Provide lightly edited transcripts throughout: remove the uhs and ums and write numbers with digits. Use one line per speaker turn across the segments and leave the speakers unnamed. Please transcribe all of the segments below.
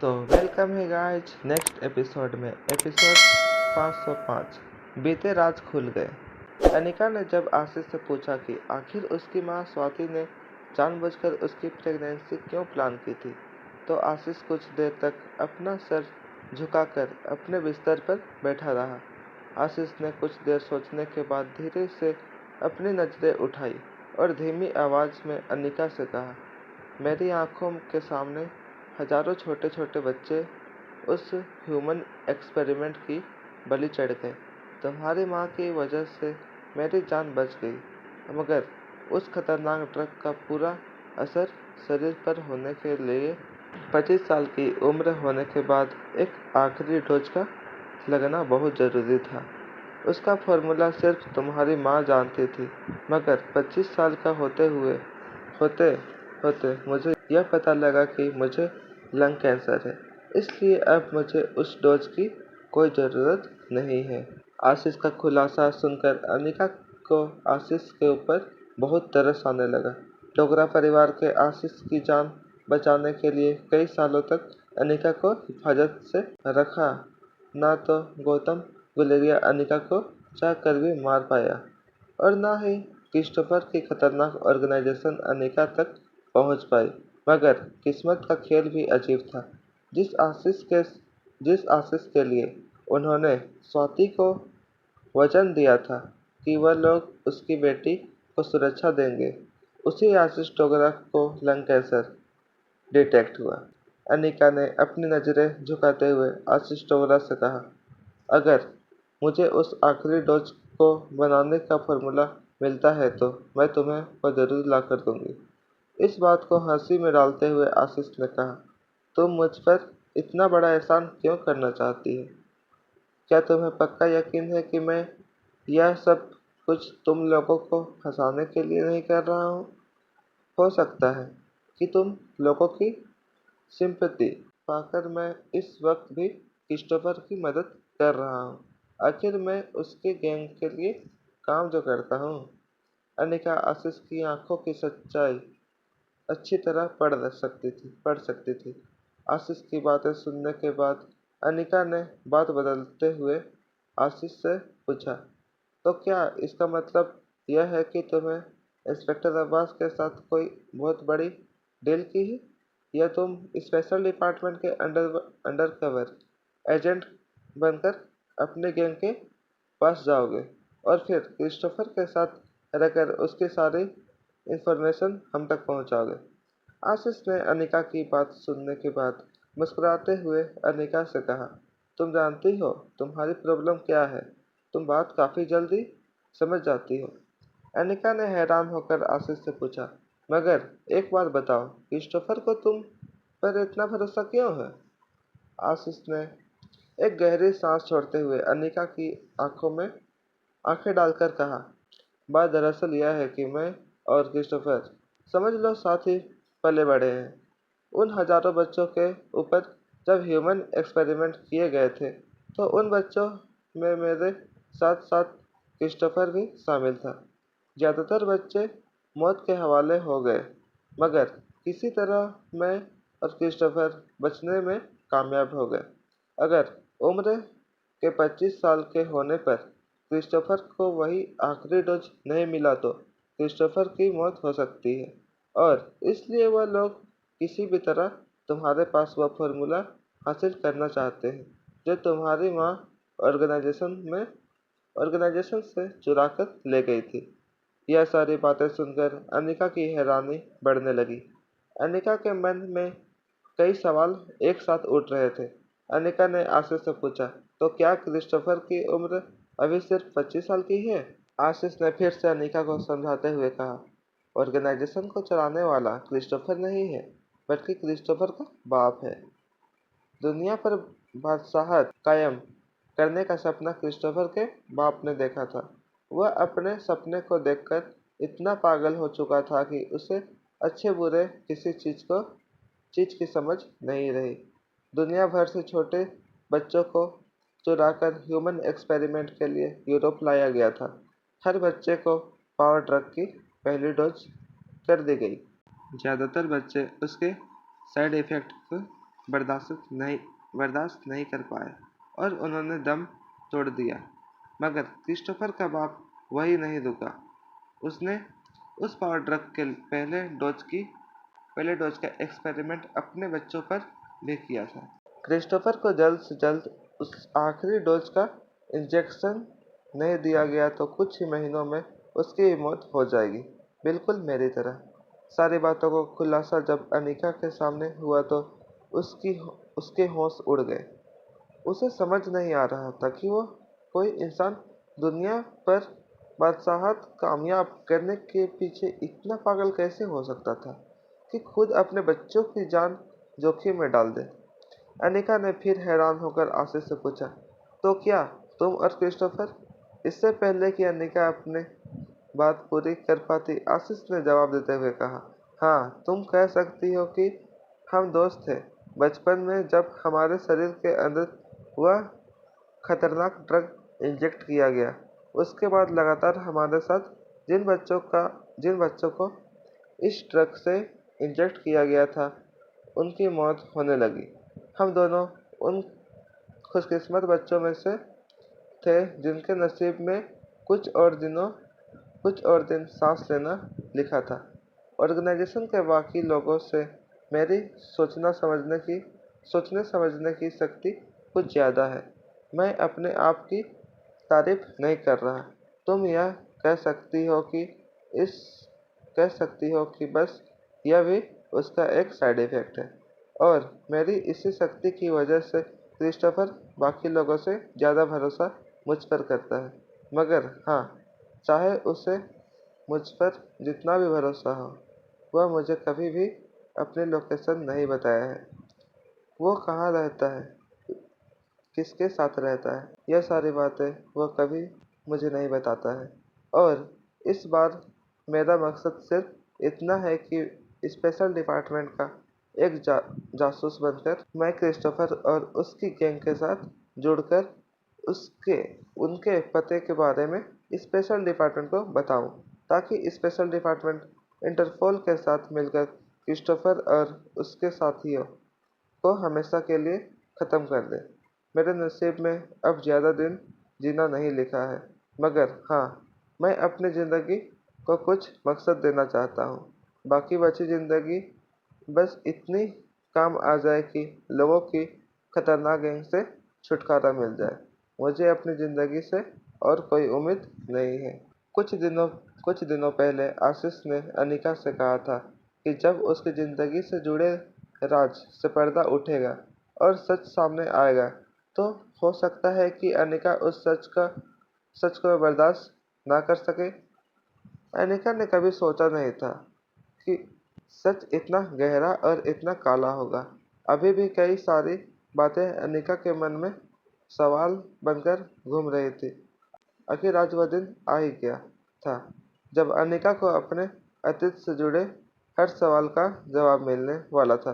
तो वेलकम है guys next episode में। एपिसोड 505 बीते रात खुल गए। अनिका ने जब आशीष से पूछा कि आखिर उसकी माँ स्वाति ने जानबूझकर उसकी प्रेगनेंसी क्यों प्लान की थी, तो आशीष कुछ देर तक अपना सर झुकाकर अपने बिस्तर पर बैठा रहा। आशीष ने कुछ देर सोचने के बाद धीरे से अपनी नजरें उठाई और धीमी आवाज में अनिका से कहा, मेरी आंखों के सामने हजारों छोटे छोटे बच्चे उस ह्यूमन एक्सपेरिमेंट की बलि चढ़ गए। तुम्हारी माँ की वजह से मेरी जान बच गई, मगर उस खतरनाक ड्रग का पूरा असर शरीर पर होने के लिए 25 साल की उम्र होने के बाद एक आखिरी डोज का लगना बहुत ज़रूरी था। उसका फॉर्मूला सिर्फ तुम्हारी माँ जानती थी, मगर 25 साल का होते होते मुझे यह पता लगा कि मुझे लंग कैंसर है, इसलिए अब मुझे उस डोज की कोई ज़रूरत नहीं है। आशीष का खुलासा सुनकर अनिका को आशीष के ऊपर बहुत तरस आने लगा। डोगरा परिवार के आशीष की जान बचाने के लिए कई सालों तक अनिका को हिफाजत से रखा। ना तो गौतम गुलेरिया अनिका को चाह कर भी मार पाया और ना ही क्रिस्टोफर की खतरनाक ऑर्गेनाइजेशन अनिका तक पहुंच पाई। मगर किस्मत का खेल भी अजीब था। जिस आशीष के लिए उन्होंने स्वाति को वचन दिया था कि वह लोग उसकी बेटी को सुरक्षा देंगे, उसी आशीष डोगरा को लंग कैंसर डिटेक्ट हुआ। अनिका ने अपनी नजरें झुकाते हुए आशीष डोगरा से कहा, अगर मुझे उस आखिरी डोज को बनाने का फॉर्मूला मिलता है तो मैं तुम्हें वो जरूर ला कर दूंगी। इस बात को हंसी में डालते हुए आशीष ने कहा, तुम मुझ पर इतना बड़ा एहसान क्यों करना चाहती है? क्या तुम्हें पक्का यकीन है कि मैं यह सब कुछ तुम लोगों को फंसाने के लिए नहीं कर रहा हूँ? हो सकता है कि तुम लोगों की सिंपैथी पाकर मैं इस वक्त भी क्रिस्टोफर की मदद कर रहा हूँ। आखिर मैं उसके गैंग के लिए काम जो करता हूँ। अनिका आशीष की आंखों की सच्चाई अच्छी तरह पढ़ सकती थी। आशीष की बातें सुनने के बाद अनिका ने बात बदलते हुए आशीष से पूछा, तो क्या इसका मतलब यह है कि तुम्हें इंस्पेक्टर अब्बास के साथ कोई बहुत बड़ी डील की है, या तुम स्पेशल डिपार्टमेंट के अंडर कवर एजेंट बनकर अपने गैंग के पास जाओगे और फिर क्रिस्टोफर के साथ रहकर उसकी सारी इंफॉर्मेशन हम तक पहुंचाओगे? आशीष ने अनिका की बात सुनने के बाद मुस्कुराते हुए अनिका से कहा, तुम जानती हो तुम्हारी प्रॉब्लम क्या है? तुम बात काफी जल्दी समझ जाती हो। अनिका ने हैरान होकर आशीष से पूछा, मगर एक बात बताओ, क्रिस्टोफर को तुम पर इतना भरोसा क्यों है? आशीष ने एक गहरी सांस छोड़ते हुए अनिका की आंखों में आंखें डालकर कहा, बात दरअसल यह है कि मैं और क्रिस्टोफर समझ लो साथ ही पले बड़े हैं। उन हजारों बच्चों के ऊपर जब ह्यूमन एक्सपेरिमेंट किए गए थे, तो उन बच्चों में मेरे साथ साथ क्रिस्टोफर भी शामिल था। ज़्यादातर बच्चे मौत के हवाले हो गए, मगर किसी तरह मैं और क्रिस्टोफर बचने में कामयाब हो गए। अगर उम्र के 25 साल के होने पर क्रिस्टोफर को वही आखिरी डोज नहीं मिला तो क्रिस्टोफर की मौत हो सकती है, और इसलिए वह लोग किसी भी तरह तुम्हारे पास वह फॉर्मूला हासिल करना चाहते हैं जो तुम्हारी माँ ऑर्गेनाइजेशन से चुरा कर ले गई थी। यह सारी बातें सुनकर अनिका की हैरानी बढ़ने लगी। अनिका के मन में कई सवाल एक साथ उठ रहे थे। अनिका ने आशीष से पूछा, तो क्या क्रिस्टोफर की उम्र अभी सिर्फ 25 साल की है? आशीष ने फिर से अनिका को समझाते हुए कहा, ऑर्गेनाइजेशन को चलाने वाला क्रिस्टोफर नहीं है, बल्कि क्रिस्टोफर का बाप है। दुनिया पर बादशाहत कायम करने का सपना क्रिस्टोफर के बाप ने देखा था। वह अपने सपने को देखकर इतना पागल हो चुका था कि उसे अच्छे बुरे किसी चीज की समझ नहीं रही। दुनिया भर से छोटे बच्चों को चुराकर ह्यूमन एक्सपेरिमेंट के लिए यूरोप लाया गया था। हर बच्चे को पावर ड्रग की पहली डोज कर दी गई। ज़्यादातर बच्चे उसके साइड इफ़ेक्ट को बर्दाश्त नहीं कर पाए और उन्होंने दम तोड़ दिया। मगर क्रिस्टोफर का बाप वही नहीं रुका। उसने उस पावर ड्रग के पहले डोज का एक्सपेरिमेंट अपने बच्चों पर भी किया था। क्रिस्टोफर को जल्द से जल्द उस आखिरी डोज का इंजेक्शन नहीं दिया गया तो कुछ ही महीनों में उसकी मौत हो जाएगी, बिल्कुल मेरी तरह। सारी बातों को खुलासा जब अनिका के सामने हुआ तो उसके होश उड़ गए। उसे समझ नहीं आ रहा था कि वो कोई इंसान दुनिया पर बादशाहत कामयाब करने के पीछे इतना पागल कैसे हो सकता था कि खुद अपने बच्चों की जान जोखिम में डाल दे। अनिका ने फिर हैरान होकर आशीष से पूछा, तो क्या तुम और क्रिस्टोफर? इससे पहले कि अनिका अपने बात पूरी कर पाती, आशीष ने जवाब देते हुए कहा, हाँ, तुम कह सकती हो कि हम दोस्त थे। बचपन में जब हमारे शरीर के अंदर वह खतरनाक ड्रग इंजेक्ट किया गया, उसके बाद लगातार हमारे साथ जिन बच्चों को इस ड्रग से इंजेक्ट किया गया था, उनकी मौत होने लगी। हम दोनों उन खुशकिस्मत बच्चों में से थे जिनके नसीब में कुछ और दिन सांस लेना लिखा था। ऑर्गेनाइजेशन के बाकी लोगों से मेरी सोचने समझने की शक्ति कुछ ज़्यादा है। मैं अपने आप की तारीफ नहीं कर रहा। तुम यह कह सकती हो कि इस कह सकती हो कि बस यह भी उसका एक साइड इफ़ेक्ट है। और मेरी इसी शक्ति की वजह से क्रिस्टोफर बाकी लोगों से ज़्यादा भरोसा मुझ पर करता है। मगर हाँ, चाहे उसे मुझ पर जितना भी भरोसा हो, वह मुझे कभी भी अपनी लोकेशन नहीं बताया है। वो कहाँ रहता है, किसके साथ रहता है, यह सारी बातें वह कभी मुझे नहीं बताता है। और इस बार मेरा मकसद सिर्फ इतना है कि स्पेशल डिपार्टमेंट का एक जासूस बनकर मैं क्रिस्टोफर और उसकी गैंग के साथ जुड़कर उसके उनके पते के बारे में स्पेशल डिपार्टमेंट को बताऊं, ताकि स्पेशल डिपार्टमेंट इंटरपोल के साथ मिलकर क्रिस्टोफर और उसके साथियों को हमेशा के लिए ख़त्म कर दे। मेरे नसीब में अब ज़्यादा दिन जीना नहीं लिखा है, मगर हाँ, मैं अपनी ज़िंदगी को कुछ मकसद देना चाहता हूँ। बाकी बची ज़िंदगी बस इतनी काम आ जाए कि लोगों की खतरनाक गैंग से छुटकारा मिल जाए। मुझे अपनी ज़िंदगी से और कोई उम्मीद नहीं है। कुछ दिनों पहले आशीष ने अनिका से कहा था कि जब उसकी ज़िंदगी से जुड़े राज से पर्दा उठेगा और सच सामने आएगा, तो हो सकता है कि अनिका उस सच को बर्दाश्त ना कर सके। अनिका ने कभी सोचा नहीं था कि सच इतना गहरा और इतना काला होगा। अभी भी कई सारी बातें अनिका के मन में सवाल बनकर घूम रही थी। आखिर आज वह दिन आ ही गया था जब अनिका को अपने अतीत से जुड़े हर सवाल का जवाब मिलने वाला था।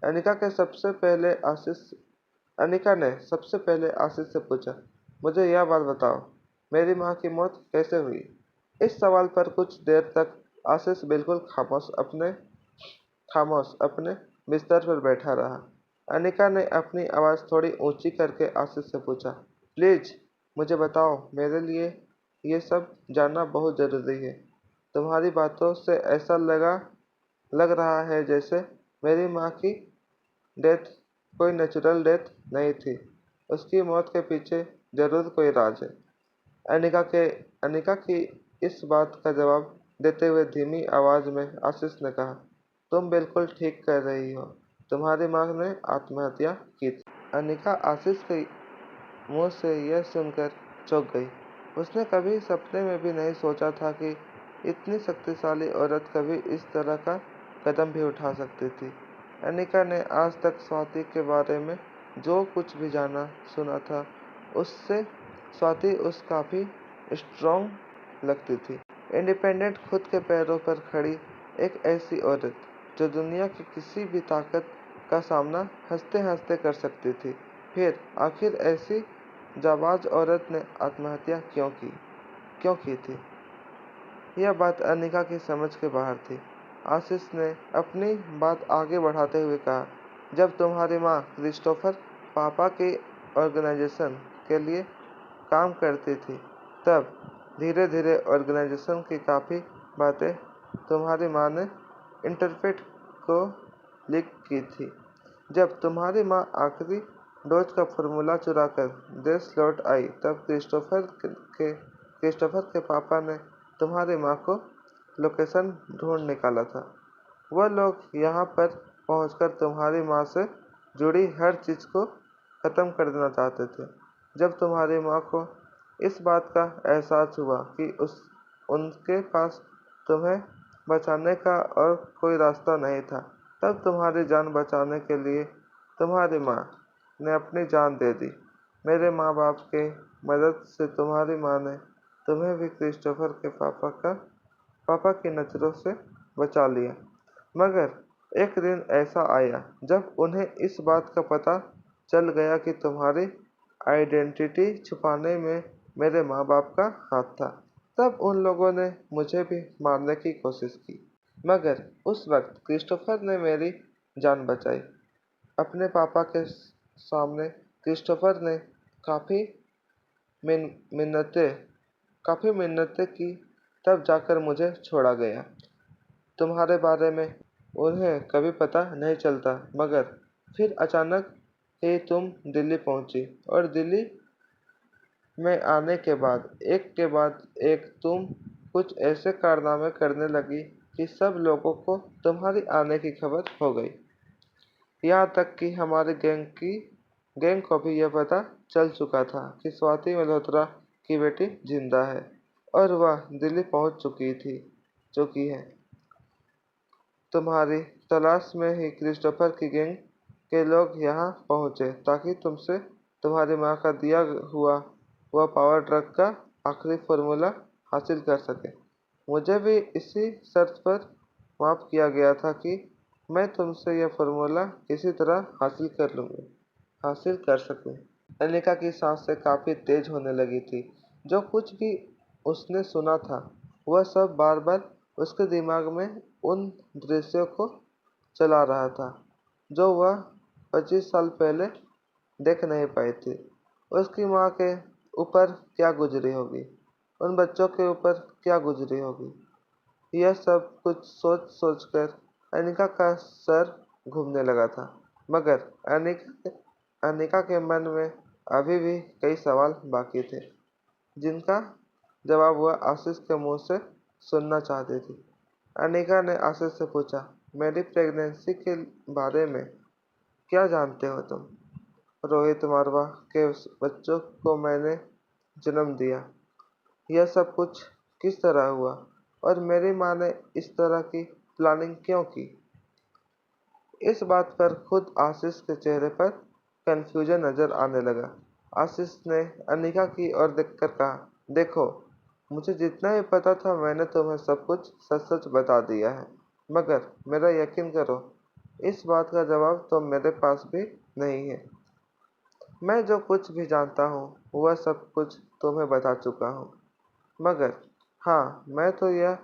अनिका ने सबसे पहले आशीष से पूछा, मुझे यह बात बताओ, मेरी माँ की मौत कैसे हुई? इस सवाल पर कुछ देर तक आशीष बिल्कुल खामोश अपने बिस्तर पर बैठा रहा। अनिका ने अपनी आवाज़ थोड़ी ऊंची करके आशीष से पूछा, प्लीज मुझे बताओ, मेरे लिए ये सब जानना बहुत ज़रूरी है। तुम्हारी बातों से ऐसा लग रहा है जैसे मेरी माँ की डेथ कोई नेचुरल डेथ नहीं थी। उसकी मौत के पीछे ज़रूर कोई राज है। अनिका की इस बात का जवाब देते हुए धीमी आवाज़ में आशीष ने कहा, तुम बिल्कुल ठीक कह रही हो। तुम्हारी माँ ने आत्महत्या की थी। अनिका आशीष के मुंह से यह सुनकर चौंक गई। उसने कभी सपने में भी नहीं सोचा था कि इतनी शक्तिशाली औरत कभी इस तरह का कदम भी उठा सकती थी। अनिका ने आज तक स्वाति के बारे में जो कुछ भी जाना सुना था, उससे स्वाति उस काफ़ी स्ट्रॉन्ग लगती थी। इंडिपेंडेंट, खुद के पैरों पर खड़ी एक ऐसी औरत जो दुनिया की किसी भी ताकत का सामना हंसते-हंसते कर सकती थी। फिर आखिर ऐसी जाबाज औरत ने आत्महत्या क्यों की थी? यह बात अनिका की समझ के बाहर थी। आशीष ने अपनी बात आगे बढ़ाते हुए कहा, जब तुम्हारी माँ क्रिस्टोफर पापा की ऑर्गेनाइजेशन के लिए काम करती थी, तब धीरे धीरे ऑर्गेनाइजेशन की काफ़ी बातें तुम्हारी माँ ने इंटरप्रेट को लीक की थी। जब तुम्हारी माँ आखिरी डोज का फॉर्मूला चुराकर देश लौट आई, तब क्रिस्टोफर के पापा ने तुम्हारी माँ को लोकेशन ढूंढ निकाला था। वह लोग यहाँ पर पहुंचकर तुम्हारी माँ से जुड़ी हर चीज़ को ख़त्म कर देना चाहते थे। जब तुम्हारी माँ को इस बात का एहसास हुआ कि उनके पास तुम्हें बचाने का और कोई रास्ता नहीं था, तब तुम्हारी जान बचाने के लिए तुम्हारी माँ ने अपनी जान दे दी। मेरे माँ बाप के मदद से तुम्हारी माँ ने तुम्हें भी क्रिस्टोफर के पापा की नज़रों से बचा लिया। मगर एक दिन ऐसा आया जब उन्हें इस बात का पता चल गया कि तुम्हारी आइडेंटिटी छुपाने में मेरे माँ बाप का हाथ था। तब उन लोगों ने मुझे भी मारने की कोशिश की, मगर उस वक्त क्रिस्टोफर ने मेरी जान बचाई। अपने पापा के सामने क्रिस्टोफर ने काफ़ी मिन्नतें काफ़ी मिन्नतें की, तब जाकर मुझे छोड़ा गया। तुम्हारे बारे में उन्हें कभी पता नहीं चलता, मगर फिर अचानक ही तुम दिल्ली पहुंची, और दिल्ली में आने के बाद एक तुम कुछ ऐसे कारनामे करने लगी कि सब लोगों को तुम्हारी आने की खबर हो गई। यहाँ तक कि हमारे गैंग को भी यह पता चल चुका था कि स्वाति मल्होत्रा की बेटी जिंदा है और वह दिल्ली पहुंच चुकी है। तुम्हारी तलाश में ही क्रिस्टोफर की गैंग के लोग यहाँ पहुँचे ताकि तुमसे तुम्हारी माँ का दिया हुआ वह पावर ड्रग का आखिरी फॉर्मूला हासिल कर सके। मुझे भी इसी शर्त पर माफ़ किया गया था कि मैं तुमसे यह फॉर्मूला किसी तरह हासिल कर सकूं। अनिका की सांसें काफ़ी तेज होने लगी थी। जो कुछ भी उसने सुना था, वह सब बार-बार उसके दिमाग में उन दृश्यों को चला रहा था जो वह 25 साल पहले देख नहीं पाई थी। उसकी माँ के ऊपर क्या गुजरी होगी, उन बच्चों के ऊपर क्या गुजरी होगी। यह सब कुछ सोच कर अनिका का सर घूमने लगा था, मगर अनिका के मन में अभी भी कई सवाल बाकी थे, जिनका जवाब वह आशीष के मुंह से सुनना चाहती थी। अनिका ने आशीष से पूछा, मेरी प्रेगनेंसी के बारे में क्या जानते हो तुम? रोहित मारवा के बच्चों को मैंने जन्म दिया। यह सब कुछ किस तरह हुआ और मेरी माँ ने इस तरह की प्लानिंग क्यों की? इस बात पर खुद आशीष के चेहरे पर कंफ्यूजन नजर आने लगा। आशीष ने अनिका की ओर देखकर कहा, देखो, मुझे जितना भी पता था मैंने तुम्हें सब कुछ सच-सच बता दिया है, मगर मेरा यकीन करो, इस बात का जवाब तो मेरे पास भी नहीं है। मैं जो कुछ भी जानता हूँ वह सब कुछ तुम्हें बता चुका हूँ, मगर हाँ, मैं तो यह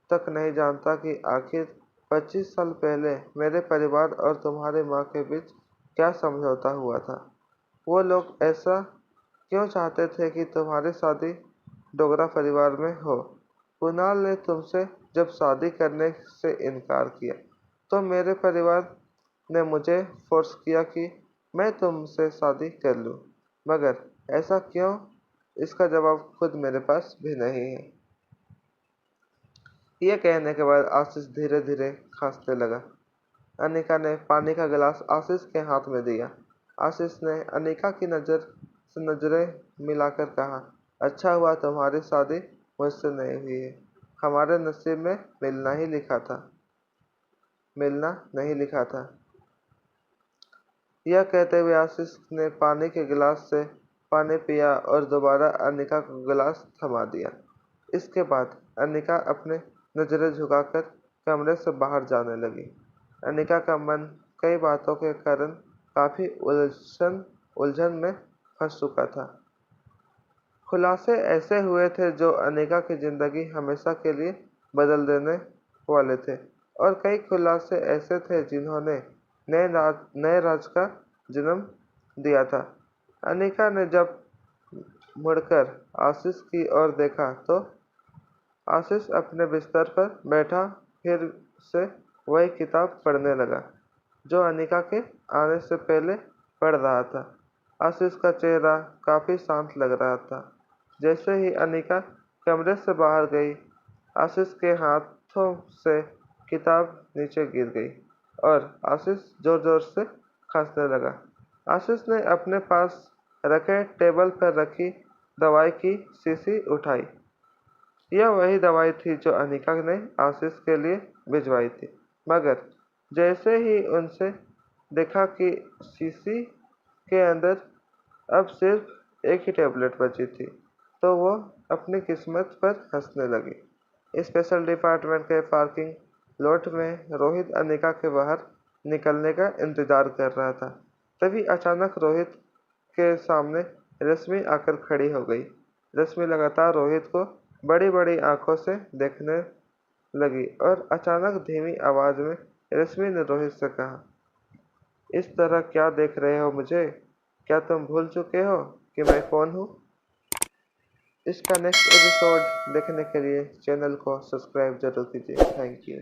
तक नहीं जानता कि आखिर 25 साल पहले मेरे परिवार और तुम्हारी माँ के बीच क्या समझौता हुआ था। वो लोग ऐसा क्यों चाहते थे कि तुम्हारी शादी डोगरा परिवार में हो? कुणाल ने तुमसे जब शादी करने से इनकार किया, तो मेरे परिवार ने मुझे फोर्स किया कि मैं तुमसे शादी कर लूं, मगर ऐसा क्यों, इसका जवाब खुद मेरे पास भी नहीं है। यह कहने के बाद आशीष धीरे धीरे खांसने लगा। अनिका ने पानी का गिलास आशीष के हाथ में दिया। आशीष ने अनिका की नज़र से नजरें मिलाकर कहा, अच्छा हुआ तुम्हारी शादी मुझसे नहीं हुई है। हमारे नसीब में मिलना नहीं लिखा था। यह कहते हुए आशीष ने पानी के गिलास से पानी पिया और दोबारा अनिका को गिलास थमा दिया। इसके बाद अनिका अपने नजरें झुकाकर कमरे से बाहर जाने लगी। अनिका का मन कई बातों के कारण काफी उलझन में फंस चुका था। खुलासे ऐसे हुए थे जो अनिका की जिंदगी हमेशा के लिए बदल देने वाले थे, और कई खुलासे ऐसे थे जिन्होंने नए राज का जन्म दिया था। अनिका ने जब मुड़कर आशीष की ओर देखा तो आशीष अपने बिस्तर पर बैठा फिर से वही किताब पढ़ने लगा जो अनिका के आने से पहले पढ़ रहा था। आशीष का चेहरा काफी शांत लग रहा था। जैसे ही अनिका कमरे से बाहर गई, आशीष के हाथों से किताब नीचे गिर गई और आशीष जोर जोर से खांसने लगा। आशीष ने अपने पास रखे टेबल पर रखी दवाई की शीशी उठाई। यह वही दवाई थी जो अनिका ने आशीष के लिए भिजवाई थी, मगर जैसे ही उनसे देखा कि शीशी के अंदर अब सिर्फ एक ही टेबलेट बची थी, तो वो अपनी किस्मत पर हंसने लगी। स्पेशल डिपार्टमेंट के पार्किंग लॉट में रोहित अनिका के बाहर निकलने का इंतजार कर रहा था। तभी अचानक रोहित के सामने रश्मि आकर खड़ी हो गई। रश्मि लगातार रोहित को बड़ी बड़ी आंखों से देखने लगी और अचानक धीमी आवाज में रश्मि ने रोहित से कहा, इस तरह क्या देख रहे हो मुझे? क्या तुम भूल चुके हो कि मैं कौन हूँ? इसका नेक्स्ट एपिसोड देखने के लिए चैनल को सब्सक्राइब जरूर कीजिए। Thank you.